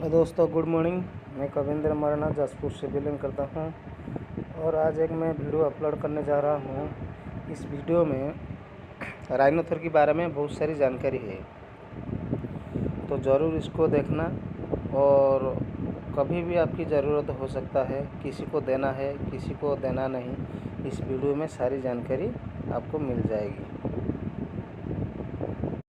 दोस्तों good morning. मैं कविंद्र मरना जसपुर से बिलोंग करता हूँ और आज एक मैं वीडियो अपलोड करने जा रहा हूँ। इस वीडियो में राइनोथर के बारे में बहुत सारी जानकारी है, तो ज़रूर इसको देखना। और कभी भी आपकी ज़रूरत हो सकता है, किसी को देना है किसी को देना नहीं, इस वीडियो में सारी जानकारी आपको मिल जाएगी।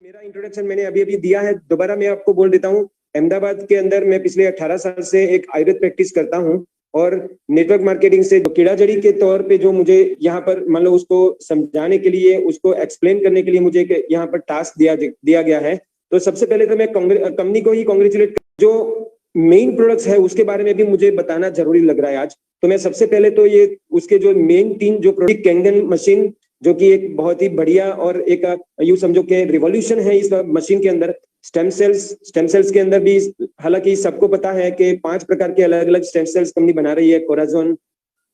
मेरा इंट्रोडक्शन मैंने अभी अभी दिया है, दोबारा मैं आपको बोल देता हूँ। अहमदाबाद के अंदर मैं पिछले 18 साल से एक आयुर्वेद प्रैक्टिस करता हूँ और नेटवर्क मार्केटिंग से कीड़ा जड़ी के तौर पे जो मुझे यहाँ पर मान लो उसको समझाने के लिए, उसको एक्सप्लेन करने के लिए मुझे यहाँ पर टास्क दिया गया है। तो सबसे पहले तो मैं कंपनी को ही कॉन्ग्रेचुलेट, जो मेन प्रोडक्ट्स है उसके बारे में भी मुझे बताना जरूरी लग रहा है आज। तो मैं सबसे पहले तो ये उसके जो मेन 3 जो प्रोडक्ट, कैंगन मशीन जो कि एक बहुत ही बढ़िया और एक यूं समझो कि रिवॉल्यूशन है इस मशीन के अंदर। स्टेम सेल्स के अंदर भी हालांकि सबको पता है कि 5 प्रकार के अलग अलग स्टेम सेल्स कंपनी बना रही है, कोराजोन,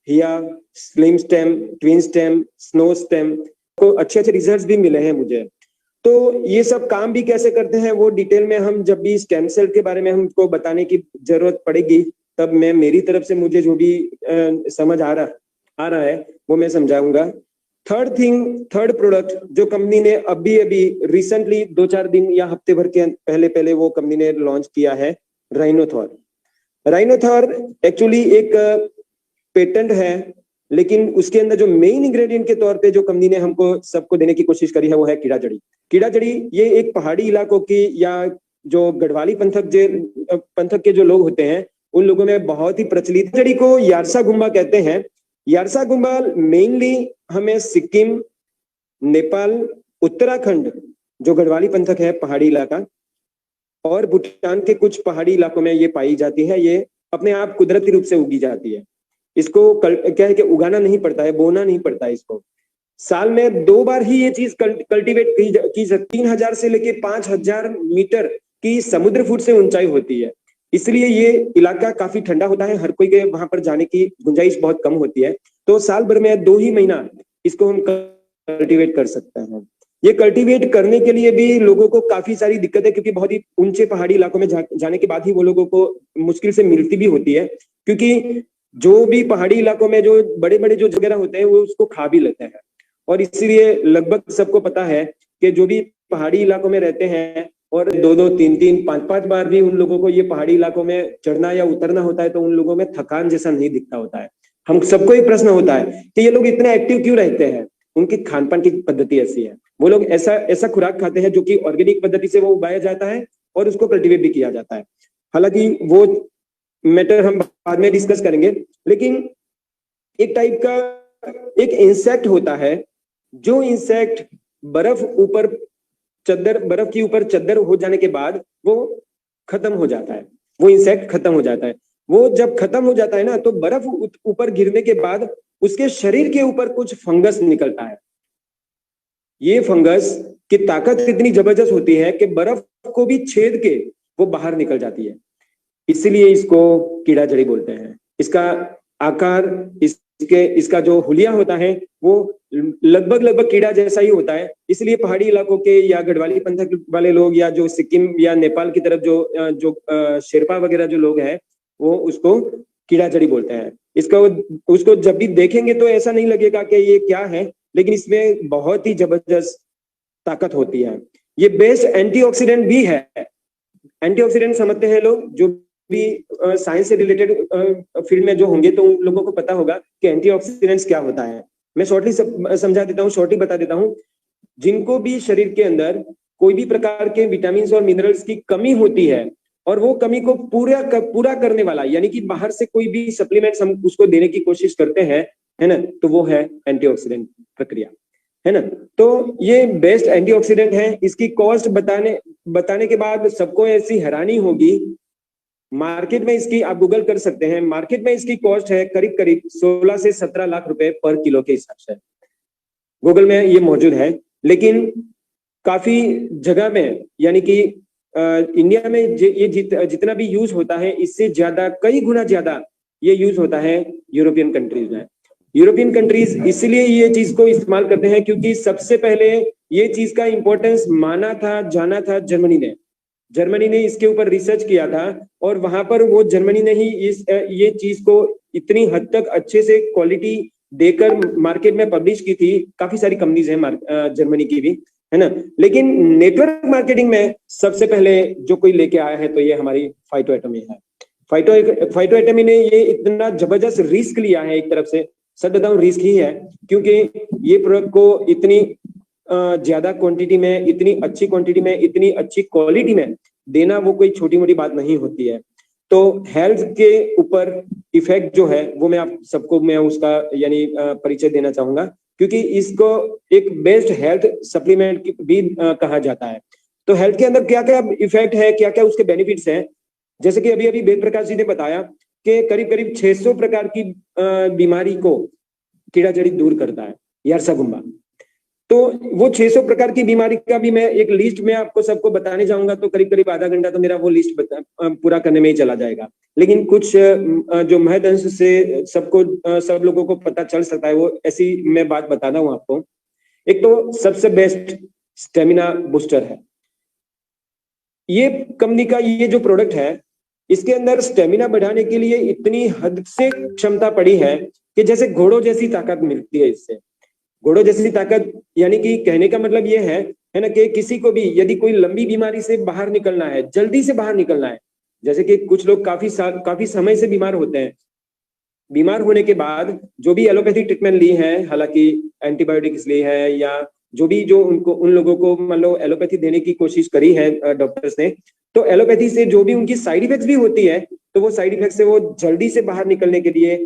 हिया, slim stem, twin stem, snow stem को अच्छे अच्छे रिजल्ट्स भी मिले हैं मुझे। तो ये सब काम भी कैसे करते हैं वो डिटेल में हम जब भी स्टेम सेल के बारे में हमको बताने की जरूरत पड़ेगी, तब मैं मेरी तरफ से मुझे जो भी समझ आ रहा है वो मैं समझाऊंगा। थर्ड प्रोडक्ट जो कंपनी ने अभी रिसेंटली 2-4 दिन या हफ्ते भर के पहले वो कंपनी ने लॉन्च किया है, राइनोथॉर एक्चुअली एक पेटेंट है, लेकिन उसके अंदर जो मेन इंग्रेडिएंट के तौर पे जो कंपनी ने हमको सबको देने की कोशिश करी है वो है कीड़ा जड़ी। ये एक पहाड़ी इलाकों की या जो गढ़वाली पंथक के जो लोग होते हैं उन लोगों में बहुत ही प्रचलित। जड़ी को यारसा गुम्बा कहते हैं। यारसा गुम्बा मेनली हमें सिक्किम, नेपाल, उत्तराखंड जो गढ़वाली पंथक है पहाड़ी इलाका, और भूटान के कुछ पहाड़ी इलाकों में ये पाई जाती है। ये अपने आप कुदरती रूप से उगी जाती है। इसको क्या है कि उगाना नहीं पड़ता है, बोना नहीं पड़ता है। इसको साल में 2 बार ही ये चीज कल्टीवेट की 3000 से लेके 5000 मीटर की समुद्र फुट से ऊंचाई होती है, इसलिए ये इलाका काफी ठंडा होता है। हर कोई के वहां पर जाने की गुंजाइश बहुत कम होती है। तो साल भर में 2 ही महीना इसको हम कल्टीवेट कर सकते हैं। ये कल्टीवेट करने के लिए भी लोगों को काफी सारी दिक्कत है, क्योंकि बहुत ही ऊंचे पहाड़ी इलाकों में जाने के बाद ही वो लोगों को मुश्किल से मिलती भी होती है, क्योंकि जो भी पहाड़ी इलाकों में जो बड़े बड़े जो वगैरह होते हैं वो उसको खा भी लेते हैं। और इसीलिए लगभग सबको पता है कि जो भी पहाड़ी इलाकों में रहते हैं और 2-2, 3-3, 5-5 बार भी उन लोगों को ये पहाड़ी इलाकों में चढ़ना या उतरना होता है, तो उन लोगों में थकान जैसा नहीं दिखता होता है। हम सबको ये प्रश्न होता है कि ये लोग इतना एक्टिव क्यों रहते हैं। उनकी खान पान की पद्धति ऐसी है, वो लोग ऐसा खुराक खाते हैं जो कि ऑर्गेनिक पद्धति से वो उगाया जाता है और उसको कल्टीवेट भी किया जाता है। हालांकि वो मैटर हम बाद में डिस्कस करेंगे, लेकिन एक टाइप का एक इंसेक्ट होता है, जो इंसेक्ट बर्फ के ऊपर चद्दर हो जाने के बाद वो खत्म हो जाता है। वो इंसेक्ट खत्म हो जाता है। वो जब खत्म हो जाता है ना, तो बर्फ ऊपर गिरने के बाद उसके शरीर के ऊपर कुछ फंगस निकलता है। ये फंगस की ताकत इतनी जबरदस्त होती है कि बर्फ को भी छेद के वो बाहर निकल जाती है, इसलिए इसको कीड़ा जड़ी बोलते हैं। इसका आकार, इसका जो हुलिया होता है वो लगभग कीड़ा जैसा ही होता है। इसलिए पहाड़ी इलाकों के या गढ़वाली पंथक वाले लोग या जो सिक्किम या नेपाल की तरफ जो शेरपा वगैरह जो लोग हैं वो उसको कीड़ा जड़ी बोलते हैं। उसको जब भी देखेंगे तो ऐसा नहीं लगेगा कि ये क्या है, लेकिन इसमें बहुत ही जबरदस्त ताकत होती है। ये बेस्ट एंटीऑक्सीडेंट भी है। एंटीऑक्सीडेंट समझते हैं लोग, जो भी साइंस से रिलेटेड फील्ड में जो होंगे तो उन लोगों को पता होगा कि एंटीऑक्सीडेंट्स क्या होता है। मैं शॉर्टली समझा देता हूँ, शॉर्टली बता देता हूँ। जिनको भी शरीर के अंदर कोई भी प्रकार के विटामिन और मिनरल्स की कमी होती है और वो कमी को पूरा करने वाला, यानी कि बाहर से कोई भी सप्लीमेंट्स हम उसको देने की कोशिश करते हैं, है ना, तो वो है एंटीऑक्सीडेंट प्रक्रिया, है ना। तो ये बेस्ट एंटीऑक्सीडेंट है। इसकी कॉस्ट बताने के बाद सबको ऐसी हैरानी होगी। मार्केट में इसकी आप गूगल कर सकते हैं, मार्केट में इसकी कॉस्ट है करीब 16 से 17 लाख रुपए पर किलो के हिसाब से, गूगल में ये मौजूद है। लेकिन काफी जगह में, यानी कि इंडिया में ये जितना भी यूज होता है, इससे ज्यादा, कई गुना ज्यादा ये यूज होता है यूरोपियन कंट्रीज में। यूरोपियन कंट्रीज इसलिए ये चीज को इस्तेमाल करते हैं क्योंकि सबसे पहले ये चीज का इंपॉर्टेंस जाना था जर्मनी ने। जर्मनी ने इसके ऊपर रिसर्च किया था और वहां पर वो जर्मनी ने ही ये चीज को इतनी हद तक अच्छे से क्वालिटी देकर मार्केट में पब्लिश की थी। काफी सारी कंपनीज हैं जर्मनी की भी, है ना। लेकिन नेटवर्क मार्केटिंग में सबसे पहले जो कोई लेके आया है तो ये हमारी फाइटो एटमी है। फाइटो एटमी ने ये इतना जबरदस्त रिस्क लिया है, एक तरफ से सच बताऊं रिस्क ही है, क्योंकि ये प्रोडक्ट को इतनी ज्यादा क्वांटिटी में, इतनी अच्छी क्वांटिटी में, इतनी अच्छी क्वालिटी में देना वो कोई छोटी मोटी बात नहीं होती है। तो हेल्थ के ऊपर इफेक्ट जो है वो मैं आप सबको मैं उसका यानी परिचय देना चाहूंगा, क्योंकि इसको एक बेस्ट हेल्थ सप्लीमेंट भी कहा जाता है। तो हेल्थ के अंदर क्या क्या इफेक्ट है, क्या क्या उसके बेनिफिट्स हैं, जैसे कि अभी वेद प्रकाश जी ने बताया कि करीब करीब 600 प्रकार की बीमारी को कीड़ा जड़ी दूर करता है यारसागुम्बा। तो वो 600 प्रकार की बीमारी का भी मैं एक लिस्ट में आपको सबको बताने जाऊंगा तो करीब करीब आधा घंटा तो मेरा वो लिस्ट पूरा करने में ही चला जाएगा। लेकिन कुछ जो महद अंश से सबको सब लोगों को पता चल सकता है वो ऐसी मैं बात बताना हूं आपको। एक तो सबसे बेस्ट स्टेमिना बूस्टर है। ये कंपनी का ये जो प्रोडक्ट है इसके अंदर स्टेमिना बढ़ाने के लिए इतनी हद से क्षमता पड़ी है कि जैसे घोड़ों जैसी ताकत मिलती है इससे। घोड़ों जैसी ताकत यानी कि कहने का मतलब ये है ना, कि किसी को भी यदि कोई लंबी बीमारी से बाहर निकलना है, जल्दी से बाहर निकलना है, जैसे कि कुछ लोग काफी समय से बीमार होते हैं, बीमार होने के बाद जो भी एलोपैथिक ट्रीटमेंट ली है, हालांकि एंटीबायोटिक्स ली है या जो भी जो उनको उन लोगों को मान लो एलोपैथी देने की कोशिश करी है डॉक्टर्स ने, तो एलोपैथी से जो भी उनकी साइड इफेक्ट्स भी होती है तो वो साइड इफेक्ट से वो जल्दी से बाहर निकलने के लिए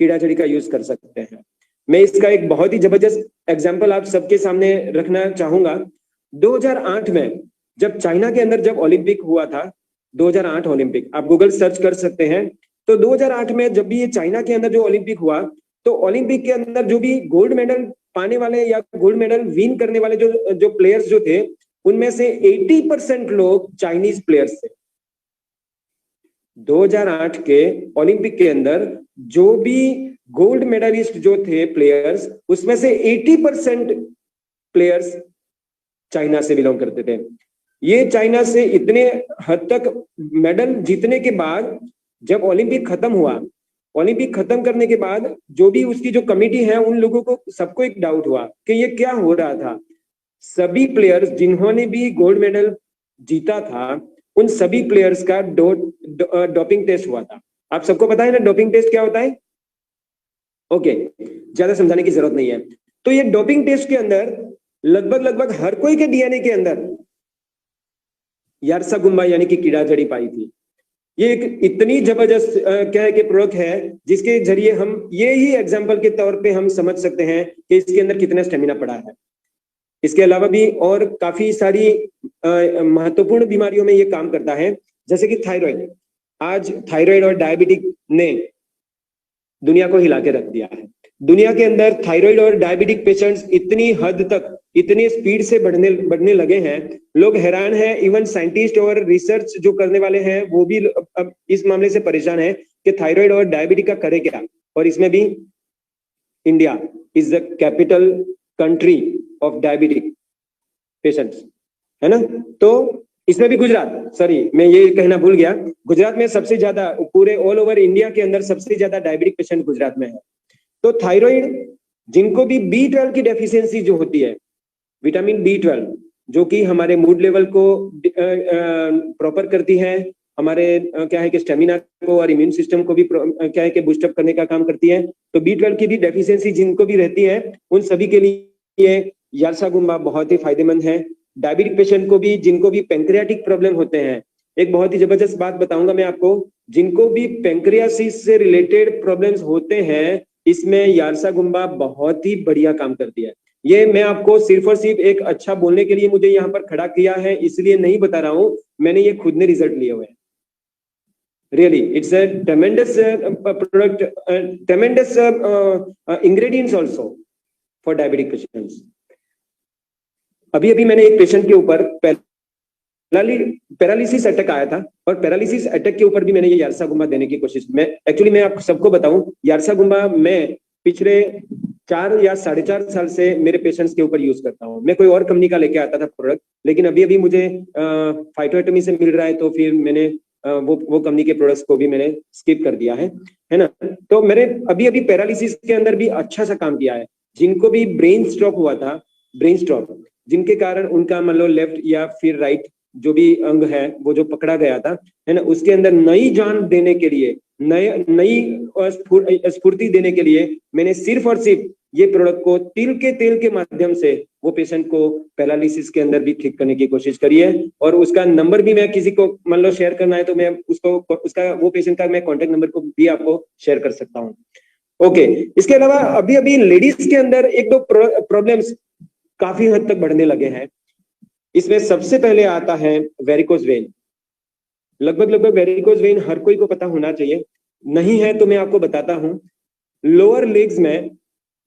कीड़ा जड़ी का यूज कर सकते हैं। मैं इसका एक बहुत ही जबरदस्त एग्जांपल आप सबके सामने रखना चाहूंगा। 2008 में जब चाइना के अंदर जब ओलंपिक हुआ था, 2008 ओलंपिक आप गूगल सर्च कर सकते हैं, तो 2008 में जब भी ये चाइना के अंदर जो ओलंपिक हुआ तो ओलंपिक के अंदर जो भी गोल्ड मेडल पाने वाले या गोल्ड मेडल विन करने वाले जो प्लेयर्स जो थे उनमें से 80% लोग चाइनीज प्लेयर्स थे। 2008 के ओलंपिक के अंदर जो भी गोल्ड मेडलिस्ट जो थे प्लेयर्स उसमें से 80% प्लेयर्स चाइना से बिलोंग करते थे। ये चाइना से इतने हद तक मेडल जीतने के बाद जब ओलंपिक खत्म हुआ, ओलंपिक खत्म करने के बाद जो भी उसकी जो कमेटी है उन लोगों को सबको एक डाउट हुआ कि ये क्या हो रहा था। सभी प्लेयर्स जिन्होंने भी गोल्ड मेडल जीता था उन सभी प्लेयर्स का डोपिंग टेस्ट हुआ था। आप सबको पता है ना डोपिंग टेस्ट क्या होता है? ओके, ज्यादा समझाने की जरूरत नहीं है। तो ये डोपिंग टेस्ट के अंदर लगभग हर कोई के डीएनए के अंदर यारसागुम्बा यानी कि कीड़ा जड़ी पाई थी। ये एक इतनी जबरदस्त क्या के प्रोडक्ट है जिसके जरिए हम ये ही एग्जाम्पल के तौर पे हम समझ सकते हैं कि इसके अंदर कितना स्टेमिना पड़ा है। इसके अलावा भी और काफी सारी महत्वपूर्ण बीमारियों में ये काम करता है, जैसे कि थायराइड। आज थायराइड और डायबिटिक ने दुनिया को हिला के रख दिया है। दुनिया के अंदर थायराइड और डायबिटिक पेशेंट्स इतनी हद तक इतने स्पीड से बढ़ने लगे हैं, लोग हैरान हैं। इवन साइंटिस्ट और रिसर्च जो करने वाले हैं वो भी अब इस मामले से परेशान है कि थायराइड और डायबिटिक का करे क्या। और इसमें भी India is the capital country of diabetic patients, है ना। तो इसमें भी गुजरात, सॉरी मैं ये कहना भूल गया, गुजरात में सबसे ज्यादा पूरे ऑल ओवर इंडिया के अंदर सबसे ज्यादा डायबिटिक पेशेंट गुजरात में है। तो थायराइड जिनको भी B12 की डेफिशिएंसी जो होती है, विटामिन B12 जो कि हमारे मूड लेवल को प्रॉपर करती है, हमारे क्या है कि स्टेमिना को और इम्यून सिस्टम को भी क्या है कि बूस्टअप करने का काम करती है। तो B12 की भी डेफिशिएंसी जिनको भी रहती है उन सभी के लिए यारसागुम्बा बहुत ही फायदेमंद है। डायबिटिक पेशेंट को भी, जिनको भी पैंक्रियाटिक प्रॉब्लम होते हैं, एक बहुत ही जबरदस्त बात बताऊंगा मैं आपको, जिनको भी पैंक्रियासिस से रिलेटेड प्रॉब्लम्स होते हैं इसमें यारसागुम्बा बहुत ही बढ़िया काम करती है। ये मैं आपको सिर्फ और सिर्फ एक अच्छा बोलने के लिए मुझे यहाँ पर खड़ा किया है इसलिए नहीं बता रहा हूं, मैंने ये खुद ने रिजल्ट लिए हुए हैं। Really, it's a tremendous product, tremendous ingredients also for diabetic patients. अभी मैंने एक पेशेंट के ऊपर पैरालिसिस अटैक आया था और पैरालिसिस अटैक के ऊपर भी मैंने ये यारसागुम्बा देने की कोशिश, मैं एक्चुअली मैं आप सबको बताऊं, यारसागुम्बा मैं पिछले 4 या 4.5 साल से मेरे पेशेंट्स के ऊपर यूज करता हूँ। मैं कोई और कंपनी का लेके आता था प्रोडक्ट, लेकिन अभी अभी मुझे फाइटोएटमी से मिल रहा है, तो फिर मैंने वो कंपनी के प्रोडक्ट्स को भी मैंने स्किप कर दिया है ना। तो मैंने अभी अभी पैरालिसिस के अंदर भी अच्छा सा काम किया है। जिनको भी ब्रेन स्ट्रोक हुआ था, ब्रेन स्ट्रोक जिनके कारण उनका मान लो लेफ्ट या फिर राइट जो भी अंग है वो जो पकड़ा गया था, है ना, उसके अंदर नई जान देने के लिए, नई स्फूर्ति देने के लिए मैंने सिर्फ और सिर्फ ये प्रोडक्ट को तिल के तेल के माध्यम से वो पेशेंट को पैरालिसिस के अंदर भी ठीक करने की कोशिश करी है। और उसका नंबर भी मैं किसी को मान लो शेयर करना है तो मैं उसका वो पेशेंट का मैं कॉन्टेक्ट नंबर को भी आपको शेयर कर सकता हूँ। ओके, इसके अलावा अभी अभी लेडीज के अंदर एक दो प्रॉब्लम्स काफी हद तक बढ़ने लगे हैं। इसमें सबसे पहले आता है वेरिकोज वेन। लगभग वेरिकोज वेन हर कोई को पता होना चाहिए, नहीं है तो मैं आपको बताता हूं। लोअर लेग्स में,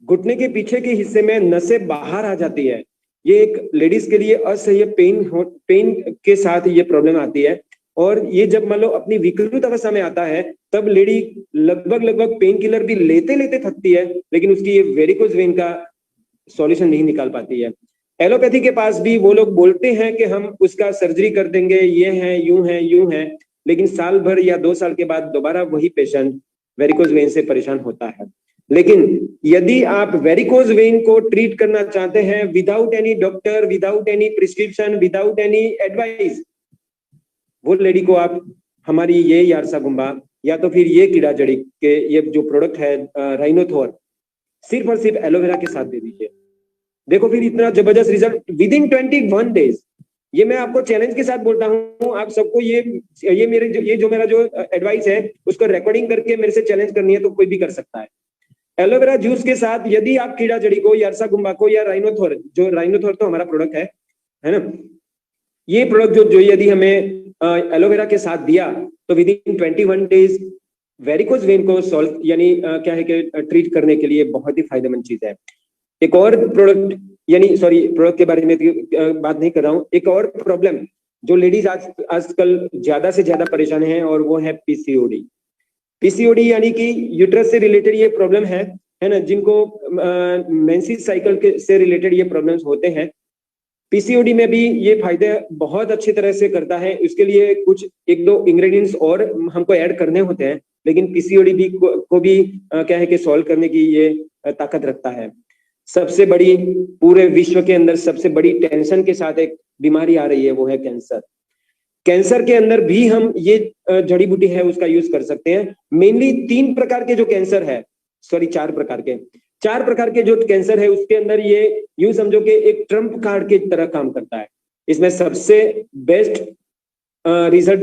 घुटने के पीछे के हिस्से में नसें बाहर आ जाती है। ये एक लेडीज के लिए असह्य पेन के साथ ये प्रॉब्लम आती है। और ये जब मान लो अपनी विकृत अवस्था में आता है तब लेडी लगभग पेन किलर भी लेते लेते थकती है, लेकिन उसकी ये वेरिकोज वेन का सॉल्यूशन नहीं निकाल पाती है। एलोपैथी के पास भी वो लोग बोलते हैं कि हम उसका सर्जरी कर देंगे, ये है यूं है, लेकिन साल भर या 2 साल के बाद दोबारा वही पेशेंट वेरिकोज वेन से परेशान होता है। लेकिन यदि आप वेरिकोज वेन को ट्रीट करना चाहते हैं without any doctor, without any prescription, without any advice, वो लेडी को आप हमारी ये यारसागुम्बा या तो फिर ये कीड़ा जड़ी के ये जो प्रोडक्ट है राइनोथोर, सिर्फ और सिर्फ एलोवेरा के साथ दे दीजिए। देखो फिर इतना जबरदस्त रिजल्ट विदिन 21 डेज। ये मैं आपको चैलेंज के साथ बोलता हूँ, आप सबको ये जो मेरा जो एडवाइस है उसको रिकॉर्डिंग करके मेरे से चैलेंज करनी है तो कोई भी कर सकता है। एलोवेरा जूस के साथ यदि आप कीड़ा जड़ी को, यारसागुम्बा को या राइनोथोर, जो राइनोथोर तो हमारा प्रोडक्ट है ना, ये प्रोडक्ट जो यदि हमें एलोवेरा के साथ दिया तो विदिन 21 डेज वेरिकोज वेन को सॉल्व यानी क्या है कि ट्रीट करने के लिए बहुत ही फायदेमंद चीज है। एक और प्रोडक्ट यानी सॉरी प्रोडक्ट के बारे में बात नहीं कर रहा हूँ, एक और प्रॉब्लम जो लेडीज आजकल ज्यादा से ज्यादा परेशान है और वो है पीसीओडी। पीसीओडी यानी कि यूट्रस से रिलेटेड ये प्रॉब्लम है ना, जिनको मेंसेस साइकिल के से रिलेटेड ये प्रॉब्लम्स होते हैं। पीसीओडी में भी ये फायदे बहुत अच्छी तरह से करता है। इसके लिए कुछ एक दो इंग्रेडिएंट्स और हमको ऐड करने होते हैं, लेकिन पीसीओडी भी को भी क्या है कि सॉल्व करने की ये ताकत रखता है। सबसे बड़ी पूरे विश्व के अंदर सबसे बड़ी टेंशन के साथ एक बीमारी आ रही है, वो है कैंसर। कैंसर के अंदर भी हम ये जड़ी बूटी है उसका यूज कर सकते हैं। मेनली 3 प्रकार के जो कैंसर है, सॉरी 4 प्रकार के जो कैंसर है उसके अंदर ये यूं समझो कि एक ट्रम्प कार्ड की तरह काम करता है। इसमें सबसे बेस्ट रिजल्ट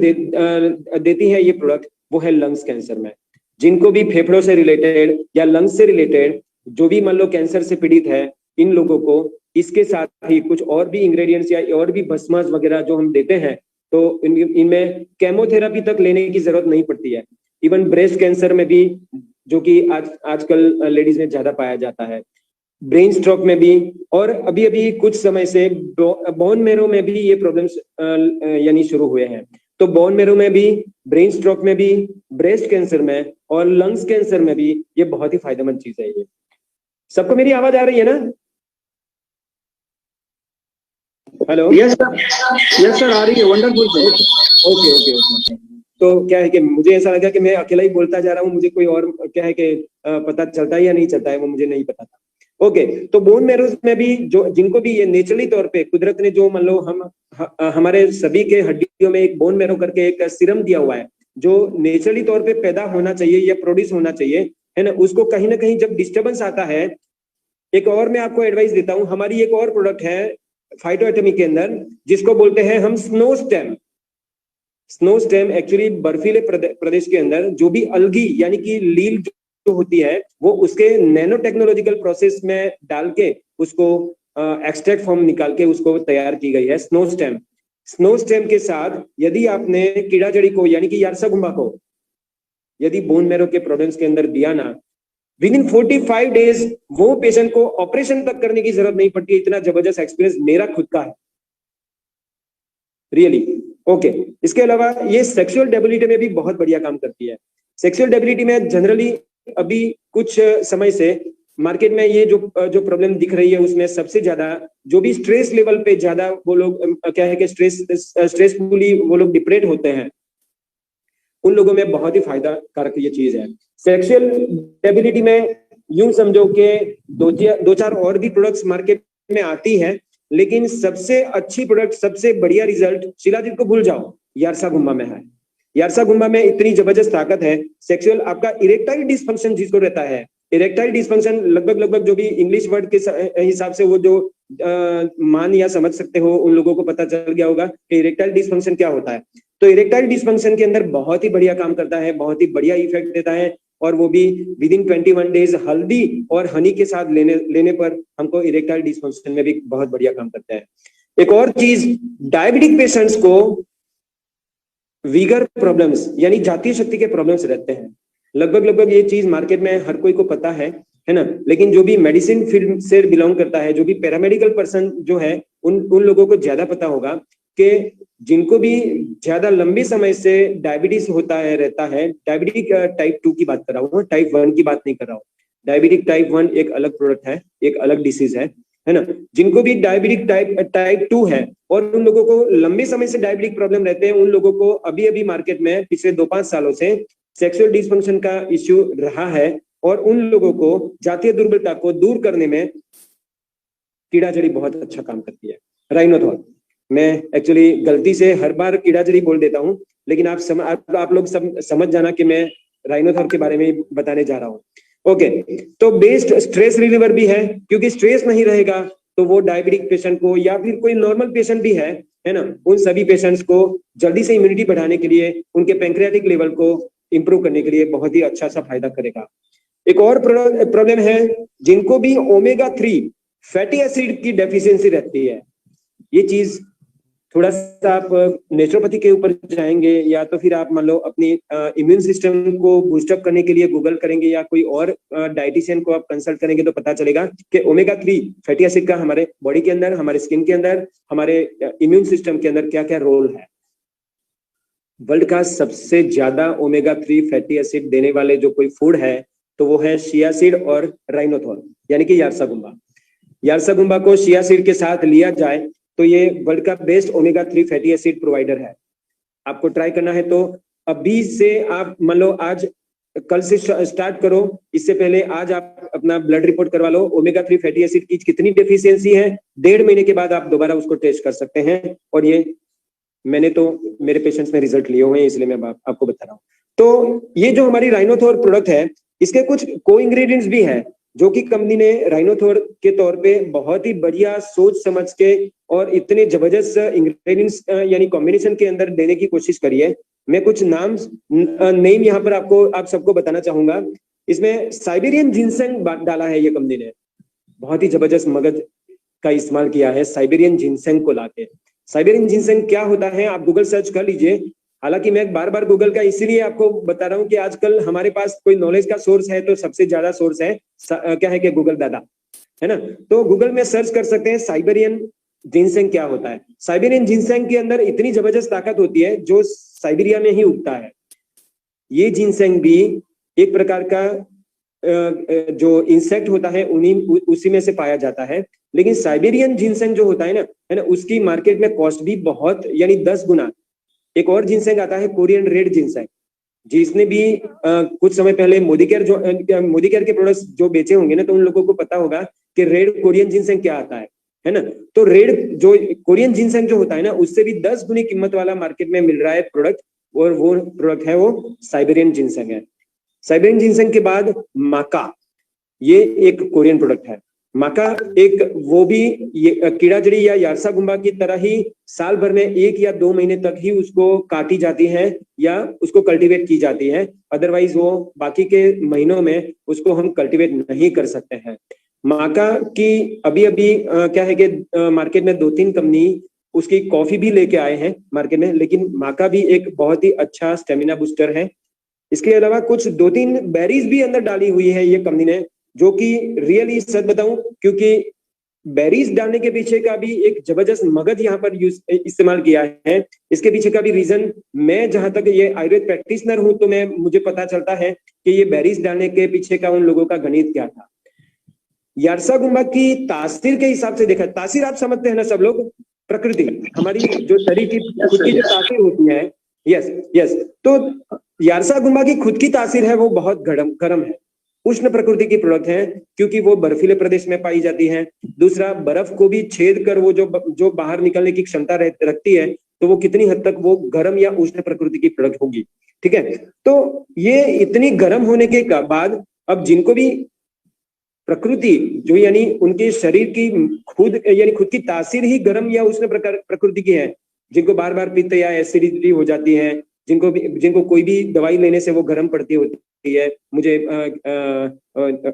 देती है ये प्रोडक्ट, वो है लंग्स कैंसर में। जिनको भी फेफड़ों से रिलेटेड या लंग्स से रिलेटेड जो भी मान लो कैंसर से पीड़ित है, इन लोगों को इसके साथ ही कुछ और भी इंग्रेडिएंट्स या और भी भस्मास वगैरह जो हम देते हैं तो इनमें केमोथेरेपी तक लेने की जरूरत नहीं पड़ती है। इवन ब्रेस्ट कैंसर में भी, जो कि आजकल लेडीज में ज्यादा पाया जाता है, ब्रेन स्ट्रोक में भी, और अभी अभी कुछ समय से बोन मेरो में भी ये प्रॉब्लम्स यानी शुरू हुए हैं। तो बोन मेरो में भी, ब्रेन स्ट्रोक में भी, ब्रेस्ट कैंसर में और लंग्स कैंसर में भी ये बहुत ही फायदेमंद चीज है। ये सबको मेरी आवाज आ रही है ना? हेलो, यस सर आ रही है, वंडरफुल सर। ओके। तो क्या है कि मुझे ऐसा लगा कि मैं अकेला ही बोलता जा रहा हूँ, मुझे कोई और क्या है कि पता चलता है या नहीं चलता है वो मुझे नहीं पता था। ओके, तो बोन मैरो में भी जो जिनको भी ये नेचुरली तौर पे कुदरत ने जो मान लो हमारे सभी के हड्डियों में एक बोन मैरो करके एक सीरम दिया हुआ है जो नेचुरली तौर पे पैदा होना चाहिए या प्रोड्यूस होना चाहिए, है ना, उसको कहीं ना कहीं जब डिस्टर्बेंस आता है, एक और मैं आपको एडवाइस देता हूँ, हमारी एक और प्रोडक्ट है फाइटोएटमी के अंदर जिसको बोलते हैं हम snow stem. Snow stem actually बर्फीले प्रदेश के अंदर जो भी अलगी यानी कि लील जो होती है वो उसके नैनो टेक्नोलॉजिकल प्रोसेस में डाल के उसको एक्सट्रैक्ट फॉर्म निकाल के उसको तैयार की गई है स्नो स्टेम। स्नो स्टेम के साथ यदि आपने कीड़ा जड़ी को यानी कि यारसागुम्बा को यदि बोन मैरो के प्रॉब्लम्स के अंदर दिया ना, विद इन 45 डेज वो पेशेंट को ऑपरेशन तक करने की जरूरत नहीं पड़ती। इतना जबरदस्त एक्सपीरियंस मेरा खुद का है, रियली। ओके, इसके अलावा ये सेक्सुअल डेबिलिटी में भी बहुत बढ़िया काम करती है। सेक्सुअल डेबिलिटी में जनरली अभी कुछ समय से मार्केट में ये जो जो प्रॉब्लम दिख रही है उसमें सबसे ज्यादा जो भी स्ट्रेस लेवल पे ज्यादा वो लोग क्या है कि स्ट्रेसफुली वो लोग डिप्रेट होते हैं, उन लोगों में बहुत ही फायदा कारक ये चीज है। सेक्सुअल डेबिलिटी में यूं समझो कि दो चार और भी प्रोडक्ट्स मार्केट में आती है, लेकिन सबसे अच्छी प्रोडक्ट, सबसे बढ़िया रिजल्ट शिलाजीत को भूल जाओ, यारसा गुम्बा में है। यारसा गुम्बा में इतनी जबरदस्त ताकत है। सेक्सुअल आपका इरेक्टाइल डिसफंक्शन जिसको रहता है, इरेक्टाइल डिसफंक्शन लगभग जो भी इंग्लिश वर्ड के हिसाब से वो जो मान या समझ सकते हो, उन लोगों को पता चल गया होगा कि इरेक्टाइल डिसफंक्शन क्या होता है। तो इरेक्टाइल डिसफंक्शन के अंदर बहुत ही बढ़िया काम करता है, बहुत ही बढ़िया इफेक्ट देता है, और वो भी विद इन 21 डेज हल्दी और हनी के साथ लेने पर हमको इरेक्टाइल डिसफंक्शन में भी बहुत बढ़िया काम करता है। एक और चीज, डायबिटिक पेशेंट्स को वीगर प्रॉब्लम्स यानी जातीय शक्ति के प्रॉब्लम्स रहते हैं। लगभग ये चीज मार्केट में हर कोई को पता है ना, लेकिन जो भी मेडिसिन फील्ड से बिलोंग करता है, जो भी पैरामेडिकल पर्सन जो है, उन लोगों को ज्यादा पता होगा कि जिनको भी ज्यादा लंबे समय से डायबिटीज होता है रहता है, डायबिटिक टाइप 2 की बात कर रहा हूँ, टाइप 1 की बात नहीं कर रहा हूँ। डायबिटिक टाइप 1 एक अलग प्रोडक्ट है, एक अलग डिसीज है ना। जिनको भी डायबिटिक टाइप 2 है और उन लोगों को लंबे समय से डायबिटिक प्रॉब्लम रहते हैं, उन लोगों को अभी मार्केट में पिछले 2-5 सालों से सेक्सुअल डिसफंक्शन का इश्यू रहा है, और उन लोगों को जातीय दुर्बलता को दूर करने में कीड़ा जड़ी बहुत अच्छा काम करती है। राइनोथॉल, मैं एक्चुअली गलती से हर बार कीड़ा जड़ी बोल देता हूँ, लेकिन आप लोग सब समझ जाना कि मैं राइनोथॉल के बारे में बताने जा रहा हूँ। ओके, तो बेस्ट स्ट्रेस रिलीवर भी है, क्योंकि स्ट्रेस नहीं रहेगा तो वो डायबिटिक पेशेंट को या फिर कोई नॉर्मल पेशेंट भी है ना, उन सभी पेशेंट्स को जल्दी से इम्यूनिटी बढ़ाने के लिए, उनके पैंक्रियाटिक लेवल को इंप्रूव करने के लिए बहुत ही अच्छा सा फायदा करेगा। एक और प्रॉब्लम है जिनको भी ओमेगा 3 फैटी एसिड की डेफिशिएंसी रहती है। ये चीज थोड़ा सा आप नेचुरोपैथी के ऊपर जाएंगे, या तो फिर आप मान लो अपनी इम्यून सिस्टम को बूस्टअप करने के लिए गूगल करेंगे, या कोई और डाइटिशियन को आप कंसल्ट करेंगे, तो पता चलेगा कि ओमेगा 3 फैटी एसिड का हमारे बॉडी के अंदर, हमारे स्किन के अंदर, हमारे इम्यून सिस्टम के अंदर क्या क्या रोल है। वर्ल्ड का सबसे ज्यादा ओमेगा 3 फैटी एसिड देने वाले जो कोई फूड है, तो वो है शिया सीड और राइनोथॉल, यानी कि यारसा गुम्बा। यारसा गुम्बा को शिया सीड के साथ लिया जाए तो ये वर्ल्ड का best omega 3 fatty acid provider है। आपको ट्राई करना है तो अभी से आप मान लो आज कल से स्टार्ट करो, इससे पहले आज आप अपना ब्लड रिपोर्ट करवा लो, ओमेगा 3 फैटी एसिड की कितनी डेफिशिएंसी है, 1.5 महीने के बाद आप दोबारा उसको टेस्ट कर सकते हैं। और ये मैंने तो मेरे पेशेंट्स में रिजल्ट लिए हुए हैं, इसलिए मैं आपको बता रहा हूँ। तो ये जो हमारी राइनोथॉर प्रोडक्ट है, इसके कुछ को इंग्रेडिएंट्स भी है जो कि कंपनी ने राइनोथॉर के तौर पे बहुत ही बढ़िया सोच समझ के और इतने जबरदस्त इंग्रेडिएंट्स यानी कॉम्बिनेशन के अंदर देने की कोशिश करी है। मैं कुछ नेम यहाँ पर आप सबको बताना चाहूंगा। इसमें साइबेरियन जिनसेंग डाला है ये कंपनी ने, बहुत ही जबरदस्त मगज का इस्तेमाल किया है साइबेरियन जिनसेंग को लाके। साइबेरियन जिनसेंग क्या होता है आप गूगल सर्च कर लीजिए। हालांकि मैं बार गूगल का इसीलिए आपको बता रहा हूँ कि आजकल हमारे पास कोई नॉलेज का सोर्स है तो सबसे ज्यादा सोर्स है क्या है कि गूगल दादा, है ना। तो गूगल में सर्च कर सकते हैं साइबेरियन जिनसेंग क्या होता है। साइबेरियन जिनसेंग के अंदर इतनी जबरदस्त ताकत होती है जो साइबेरिया में ही उगता है। ये जिनसेंग भी एक प्रकार का जो इंसेक्ट होता है उसी में से पाया जाता है, लेकिन साइबेरियन जिनसेंग जो होता है ना, उसकी मार्केट में कॉस्ट भी बहुत यानी 10 गुना। एक और जिनसेंग आता है कोरियन रेड जिनसेंग, जिसने भी कुछ समय पहले मोदी केयर के प्रोडक्ट्स जो बेचे होंगे ना, तो उन लोगों को पता होगा कि रेड कोरियन जिनसेंग क्या आता है ना। तो रेड जो कोरियन जिनसेंग जो होता है ना, उससे भी 10 गुनी कीमत वाला मार्केट में मिल रहा है प्रोडक्ट, और वो प्रोडक्ट है वो साइबेरियन जिनसेंग है। साइबेरियन जिनसेंग के बाद माका, ये एक कोरियन प्रोडक्ट है। माका एक वो भी ये कीड़ा जड़ी या यारसा गुम्बा की तरह ही साल भर में 1 या 2 महीने तक ही उसको काटी जाती है या उसको कल्टीवेट की जाती है, अदरवाइज वो बाकी के महीनों में उसको हम कल्टीवेट नहीं कर सकते हैं। माका की अभी क्या है कि मार्केट में 2-3 कंपनी उसकी कॉफी भी लेके आए हैं मार्केट में, लेकिन माका भी एक बहुत ही अच्छा स्टेमिना बूस्टर है। इसके अलावा कुछ 2-3 बेरीज भी अंदर डाली हुई है ये कंपनी ने, जो कि रियली सच बताऊं, क्योंकि बेरीज डालने के पीछे का भी एक जबरदस्त मगज यहाँ पर इस्तेमाल किया है। इसके पीछे का भी रीजन, मैं जहां तक ये आयुर्वेद प्रैक्टिशनर हूं तो मुझे पता चलता है कि ये बेरीज डालने के पीछे का उन लोगों का गणित क्या था। यारसा गुम्बा की तासीर के हिसाब से देखा, तासीर आप समझते हैं ना सब लोग, प्रकृति, हमारी जो शरीर की खुद की जो तासीर होती है, यस यस, तो यारसा गुम्बा की खुद की तासीर है वो बहुत गर्म है, उष्ण प्रकृति की प्रोडक्ट है, क्योंकि वो बर्फीले प्रदेश में पाई जाती है। दूसरा, बर्फ को भी छेद कर वो जो बाहर निकलने की क्षमता रखती है, तो वो कितनी हद तक वो गर्म या उष्ण प्रकृति की प्रोडक्ट होगी, ठीक है। तो ये इतनी गर्म होने के बाद अब जिनको भी प्रकृति जो यानी उनके शरीर की खुद यानी खुद की तासीर ही गर्म या उष्ण प्रकृति की है, जिनको बार बार पित्त या एसिडिटी हो जाती है, जिनको कोई भी दवाई लेने से वो गर्म पड़ती होती है, मुझे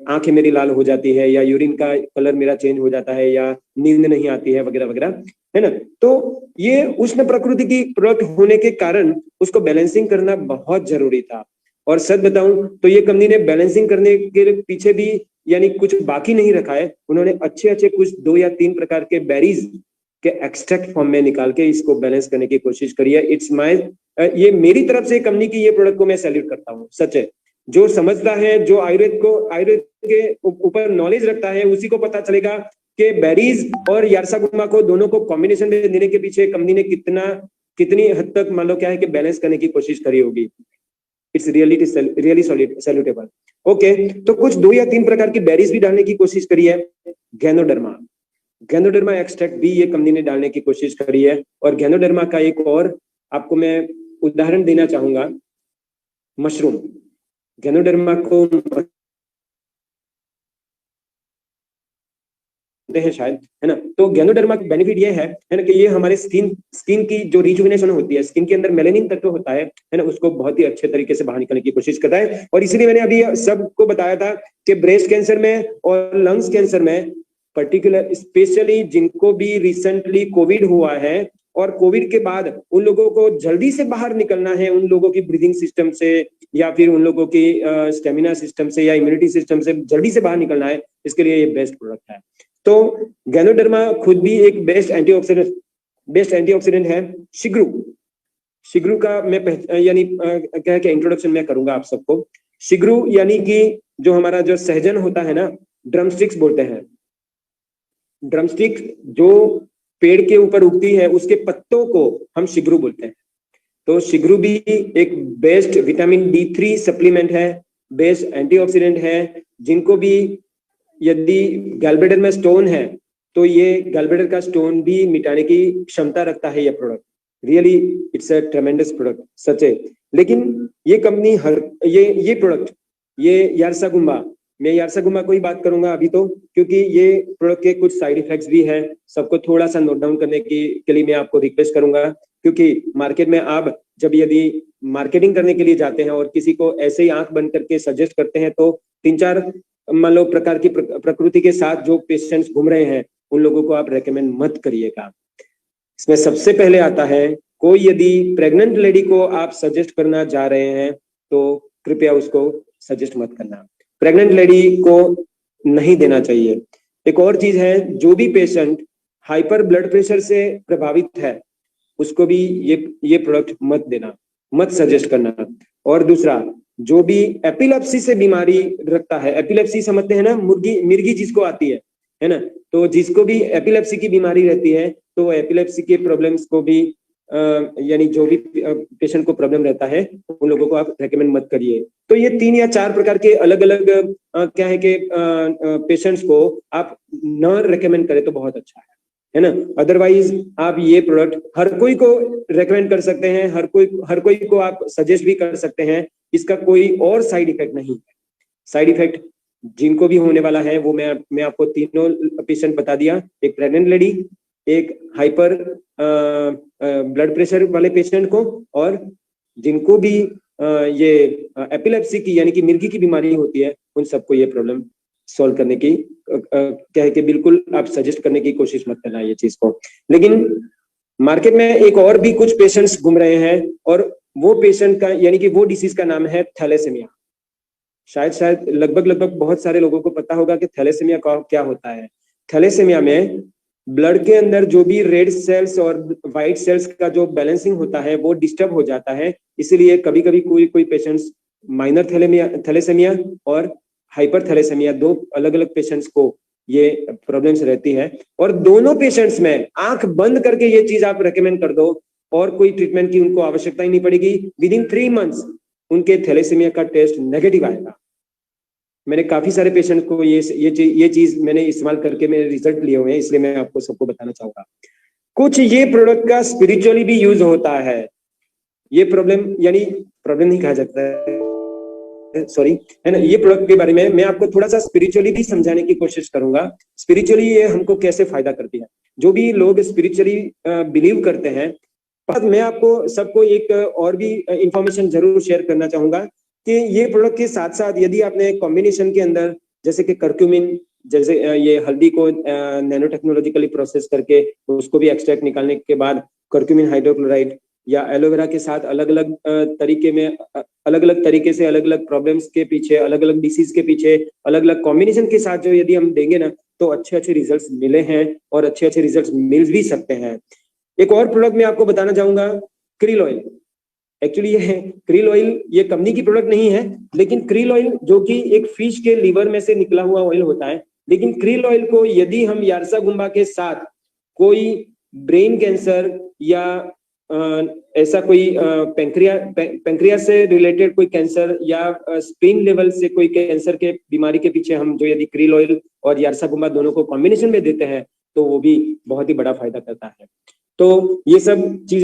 आंखें मेरी लाल हो जाती है, या यूरिन का कलर मेरा चेंज हो जाता है, या नींद नहीं आती है, वगैरह वगैरह, है ना। तो ये उष्ण प्रकृति की प्रोडक्ट होने के कारण उसको बैलेंसिंग करना बहुत जरूरी था। और सच बताऊं तो ये कंपनी ने बैलेंसिंग करने के पीछे भी यानी कुछ बाकी नहीं रखा है, उन्होंने अच्छे कुछ 2 या 3 प्रकार के बेरीज के एक्सट्रैक्ट फॉर्म में निकाल के इसको बैलेंस करने की कोशिश करी है। इट्स माय, ये मेरी तरफ से कंपनी की ये प्रोडक्ट को मैं सैल्यूट करता हूँ, सच है। जो समझता है, जो आयुर्वेद के ऊपर नॉलेज रखता है, उसी को पता चलेगा कि बेरीज और यारसा गुम्बा को दोनों को कॉम्बिनेशन में देने के पीछे कंपनी ने कितनी हद तक मान लो क्या है कि बैलेंस करने की कोशिश करी होगी। It's really सैल्यूटेबल। ओके, तो कुछ 2 या 3 प्रकार की बेरीज भी डालने की कोशिश करी है। गैनोडर्मा एक्सट्रैक्ट भी ये कंपनी ने डालने की कोशिश करी है। और गैनोडर्मा का एक और आपको मैं उदाहरण देना चाहूंगा, मशरूम। गैनोडर्मा को हैं शायद, है ना। तो गैनोडर्मा का बेनिफिट ये है ना कि ये हमारे स्किन की जो रिजुविनेशन होती है, स्किन के अंदर मेलेनिन तत्व होता है ना, उसको बहुत ही अच्छे तरीके से बाहर निकलने की कोशिश करता है। और इसीलिए मैंने अभी सबको बताया था कि ब्रेस्ट कैंसर में और लंग्स कैंसर में पर्टिकुलर स्पेशली जिनको भी रिसेंटली कोविड हुआ है और कोविड के बाद उन लोगों को जल्दी से बाहर निकलना है, उन लोगों की ब्रीदिंग सिस्टम से या फिर उन लोगों की स्टेमिना सिस्टम से या इम्यूनिटी सिस्टम से जल्दी से बाहर निकलना है, इसके लिए ये बेस्ट प्रोडक्ट है। तो गैनोडर्मा खुद भी एक बेस्ट एंटीऑक्सीडेंट है। शिग्रू का मैं यानी क्या है इंट्रोडक्शन मैं करूंगा आप सबको। शिग्रू यानी कि जो हमारा जो सहजन होता है ना, ड्रमस्टिक्स बोलते हैं। ड्रमस्टिक जो पेड़ के ऊपर उगती है, उसके पत्तों को हम शिग्रू बोलते हैं। तो शिग्रू भी एक बेस्ट विटामिन D3 सप्लीमेंट है, बेस्ट एंटीऑक्सीडेंट है। जिनको भी यदि गैलब्लैडर में स्टोन है तो ये गैलब्लैडर का स्टोन भी मिटाने की क्षमता रखता है ये product. Really it's a tremendous product, सच है। लेकिन ये कंपनी ये प्रोडक्ट, ये यारसा गुम्बा, मैं यारसा गुम्बा को ही बात करूंगा अभी तो, क्योंकि ये प्रोडक्ट के कुछ साइड इफेक्ट्स भी है। सबको थोड़ा सा नोट डाउन करने के लिए मैं आपको रिक्वेस्ट करूंगा, क्योंकि मार्केट में आप जब यदि मार्केटिंग करने के लिए जाते हैं और किसी को ऐसे ही आंख बंद करके सजेस्ट करते हैं, तो 3-4 मान लो प्रकार की प्रकृति के साथ जो पेशेंट्स घूम रहे हैं, उन लोगों को आप रेकमेंड मत करिएगा। इसमें सबसे पहले आता है, कोई यदि प्रेग्नेंट लेडी को आप सजेस्ट करना जा रहे हैं तो कृपया उसको सजेस्ट मत करना, प्रेग्नेंट लेडी को नहीं देना चाहिए। एक और चीज है, जो भी पेशेंट हाइपर ब्लड प्रेशर से प्रभावित है उसको भी ये प्रोडक्ट मत देना, मत सजेस्ट करना। और दूसरा, जो भी एपिलेप्सी से बीमारी रखता है, एपिलेप्सी समझते हैं ना, मिर्गी जिसको आती है ना, तो जिसको भी एपिलेप्सी की बीमारी रहती है तो एपिलेप्सी के प्रॉब्लम्स को भी यानी जो भी पेशेंट को प्रॉब्लम रहता है उन लोगों को आप रेकमेंड मत करिए। तो ये 3 या 4 प्रकार के अलग अलग क्या है कि पेशेंट्स को आप न रेकमेंड करें तो बहुत अच्छा है ना। अदरवाइज आप ये प्रोडक्ट हर कोई को रेकमेंड कर सकते हैं, हर कोई को आप सजेस्ट भी कर सकते हैं। इसका कोई और साइड इफेक्ट नहीं है। साइड इफेक्ट जिनको भी होने वाला है वो मैं आपको तीनों पेशेंट बता दिया, एक प्रेग्नेंट लेडी, एक हाइपर ब्लड प्रेशर वाले पेशेंट को, और जिनको भी ये एपिलेप्सी की यानी कि मिर्गी की बीमारी होती है, उन सबको ये प्रॉब्लम सॉल्व करने की क्या है कि बिल्कुल आप सजेस्ट करने की कोशिश मत करना ये चीज को। लेकिन मार्केट में एक और भी कुछ पेशेंट्स घूम रहे हैं, और वो पेशेंट का यानी कि वो डिसीज का नाम है थैलेसेमिया। शायद लगभग बहुत सारे लोगों को पता होगा कि थैलेसेमिया क्या होता है। थैलेसेमिया में ब्लड के अंदर जो भी रेड सेल्स और व्हाइट सेल्स का जो बैलेंसिंग होता है वो डिस्टर्ब हो जाता है। इसीलिए कभी कभी कोई पेशेंट्स माइनर थैलेसेमिया और हाइपर थैलेसेमिया, 2 अलग अलग पेशेंट्स को ये प्रॉब्लम्स रहती है। और दोनों पेशेंट्स में आंख बंद करके ये चीज आप रेकमेंड कर दो और कोई ट्रीटमेंट की उनको आवश्यकता ही नहीं पड़ेगी। विद इन 3 मंथ्स उनके थैलेसीमिया का टेस्ट नेगेटिव आएगा। मैंने काफी सारे पेशेंट को ये चीज मैंने इस्तेमाल करके मेरे रिजल्ट लिए हुए हैं, इसलिए मैं आपको सबको बताना चाहूंगा। कुछ ये प्रोडक्ट का स्पिरिचुअली भी यूज होता है। ये प्रॉब्लम नहीं कहा जाता है, सॉरी, है ना। ये प्रोडक्ट के बारे में मैं आपको थोड़ा सा स्पिरिचुअली भी समझाने की कोशिश करूंगा। स्पिरिचुअली ये हमको कैसे फायदा करती है। जो भी लोग स्पिरिचुअली बिलीव करते हैं, पर मैं आपको सबको एक और भी इंफॉर्मेशन जरूर शेयर करना चाहूंगा कि ये प्रोडक्ट के साथ साथ यदि आपने कॉम्बिनेशन के अंदर जैसे कि कर्क्यूमिन, जैसे ये हल्दी को नैनो टेक्नोलॉजिकली प्रोसेस करके उसको भी एक्सट्रैक्ट निकालने के बाद कर्क्यूमिन हाइड्रोक्लोराइड या एलोवेरा के साथ अलग अलग तरीके से अलग अलग प्रॉब्लम्स के पीछे, अलग अलग डिसीज के पीछे अलग अलग कॉम्बिनेशन के साथ जो यदि हम देंगे ना, तो अच्छे अच्छे रिजल्ट्स मिले हैं और अच्छे अच्छे रिजल्ट्स मिल भी सकते हैं। एक और प्रोडक्ट मैं आपको बताना चाहूंगा, क्रिल ऑयल। एक्चुअली ये क्रिल ऑयल ये कंपनी की प्रोडक्ट नहीं है, लेकिन क्रिल ऑयल जो कि एक फिश के लिवर में से निकला हुआ ऑयल होता है, लेकिन क्रिल ऑयल को यदि हम यारसागुम्बा के साथ कोई ब्रेन कैंसर या ऐसा कोई पैंक्रिया से रिलेटेड कोई कैंसर या स्प्लीन लेवल से कोई कैंसर के बीमारी के पीछे हम जो यदि क्रिल ऑयल और यारसागुम्बा दोनों को कॉम्बिनेशन में देते हैं, तो वो भी बहुत ही बड़ा फायदा करता है। तो ये सब चीज